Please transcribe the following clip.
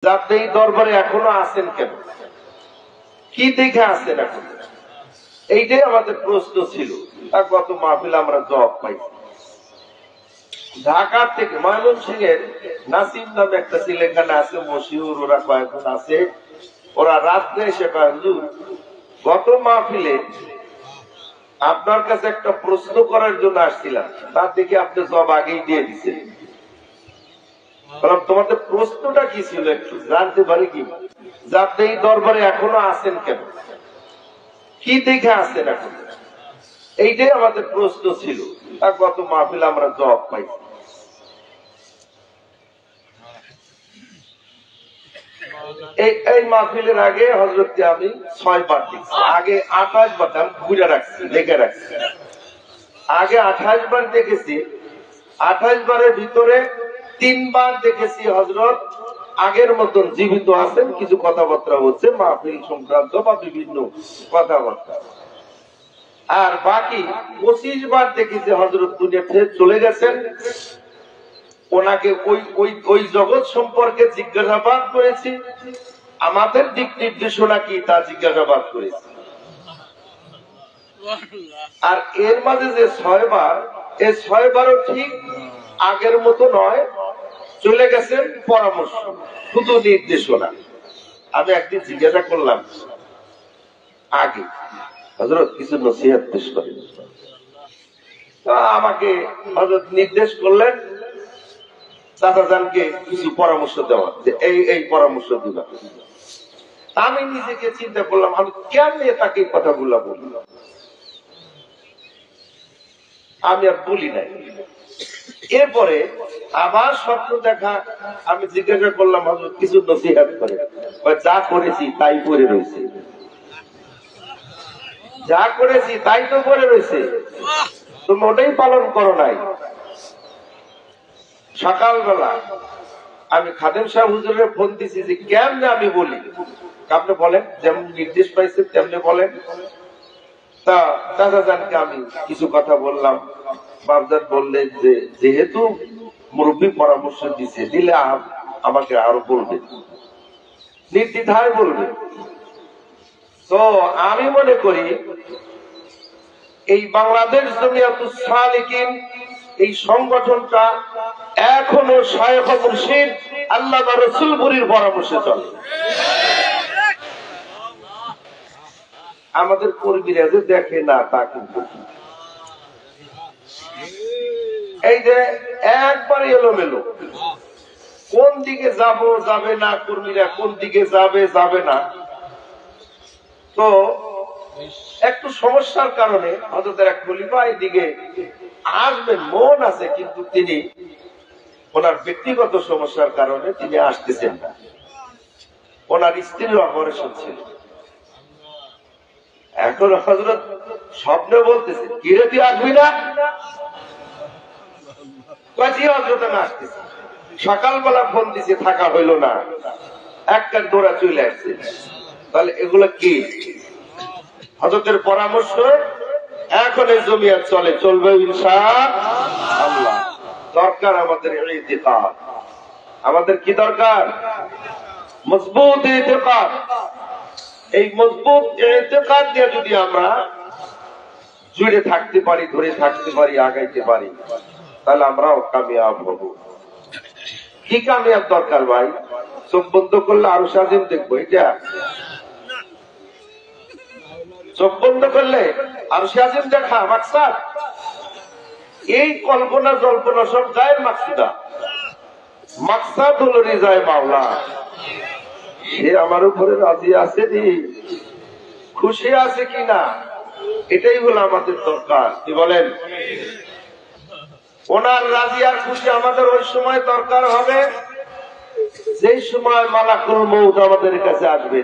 আপনি এই দরবারে এখনো আছেন কেন? কি দেখে আছেন এখন? এইটাই আমাদের প্রশ্ন ছিল। আর গত মাহফিল আমরা জবাব পাইছি। ঢাকা থেকে ময়মনসিংহের নাসিম নামে একটা ছেলে এখানে আছে, মশিউর, ওরা কয়েকজন আছে। ওরা রাত্রে এসে গত মাহফিলে আপনার কাছে একটা প্রশ্ন করার জন্য আসছিলাম, তার দিকে আপনি জবাব আগেই দিয়ে দিচ্ছেন। তোমাদের প্রশ্নটা কি ছিল একটু জানতে পারি কি? যে আপনি এই দরবারে এখনো আছেন কেন? কি দেখে আছেন এখন? এইটাই আমাদের প্রশ্ন ছিল। আর গত মাহফিল আমরা জবাব পাইছি। এই মাহফিলের আগে হযরতকে আমি 6 বার দেখছি। আগে 28 বার আমি ঘুরে রাখছি, লেখে রাখছি। আগে 28 বার দেখেছি। 28 বারের ভিতরে 3 বার দেখেছি হযরত আগের মতন জীবিত আছেন, কিছু কথাবার্তা হচ্ছে মাহফিল সংক্রান্ত বা বিভিন্ন কথাবার্তা। আর বাকি 25 বার দেখেছি হযরত দুনিয়া থেকে চলে গেছেন। ওনাকে ওই জগৎ সম্পর্কে জিজ্ঞাসাবাদ করেছি, আমাদের দিক নির্দেশনা কি তা জিজ্ঞাসাবাদ করেছি। আর এর মাঝে যে 6 বার, এই 6 বারও ঠিক আগের মতো নয়, চলে গেছেন পরামর্শ, শুধু নির্দেশনা। আমি একদিন জিজ্ঞাসা করলাম আগে, হযরত কিছু নসিহত পেশ করেন। আমাকে হযরত নির্দেশ করলেন চাচাজানকে কিছু পরামর্শ দেওয়া, যে এই পরামর্শ দিবা। আমি নিজেকে চিন্তা করলাম, আমি কেমনে তাকে কথাগুলো বললাম। আমি আর বলি নাই। এরপরে আবার স্বপ্ন দেখা, আমি জিজ্ঞাসা করলাম হযরত কিছু নসিহত করে। যা করেছি তাই পড়ে রয়েছে, যা করেছি তাই তো পড়ে রয়েছে, তুমি ওটাই পালন করো নাই। সকালবেলা আমি খাদেম সাহেব হুজুরের ফোন দিছি যে কেমনে আমি বলি। আপনি বলেন, যেমন নির্দেশ পাইছে তেমনি বলেন। তা চাচাজানকে আমি কিছু কথা বললাম। বাপজান বললেন যে যেহেতু মুরব্বী পরামর্শ দিছে, দিলে আমাকে আরো বলবে, নির্দ্বিধায় বলবে। তো আমি মনে করি এই বাংলাদেশ জমিয়াতুস সালিকিন, এই সংগঠনটা এখনো শায়খ মুর্শিদ আল্লাহ বা রাসূল বুরির পরামর্শে চলে। আমাদের কর্মীরা যে দেখে না তা কিন্তু, এই যে একবার এলোমেলো, কোন দিকে যাব যাবে না, কর্মীরা কোন দিকে যাবে যাবে না। তো একটু সমস্যার কারণে হযরতের এক খলিফা এদিকে আসবেন, মন আছে, কিন্তু তিনি ওনার ব্যক্তিগত সমস্যার কারণে তিনি আসতেছেন না। ওনার স্ত্রীর অপারেশন ছিল। এখন হযরত স্বপ্নে বলতেছে, কি রে তুই আসবি না? হযরত আমি আসতেছি। সকালবেলা ফোন দিছে, থাকা হইল না, একটা দৌড়া চলে আসছে। তাহলে এগুলো কি? হযরতের পরামর্শ এখন এই জমিয়ত চলে, চলবে ইনশাআল্লাহ। দরকার আমাদের ইতিকাদ। আমাদের কি দরকার? মজবুত ইতিকাদ। এই মজবুত ইতিকাদ দিয়ে যদি আমরা জুড়ে থাকতে পারি, ধরে থাকতে পারি, আগাইতে পারি, তাহলে আমরাও কামিয়াব হব। কি কামিয়াব দরকার ভাই? চোখ বন্ধ করলে আরো সাজিম দেখবো, এটা চোখ বন্ধ করলে আর সাজিম দেখা মাকসাদ? এই কল্পনা জল্পনা সব গায়ের মাকসুদা। মাকসাদ হলো রিজায়ে মাওলা। সে আমার উপরে রাজি আছে নি, খুশি আছে কিনা, এটাই হলো আমাদের দরকার। কি বলেন? ওনার রাজি আর খুশি আমাদের ওই সময় দরকার হবে যেই সময় মালাকুল মউত আমাদের কাছে আসবে।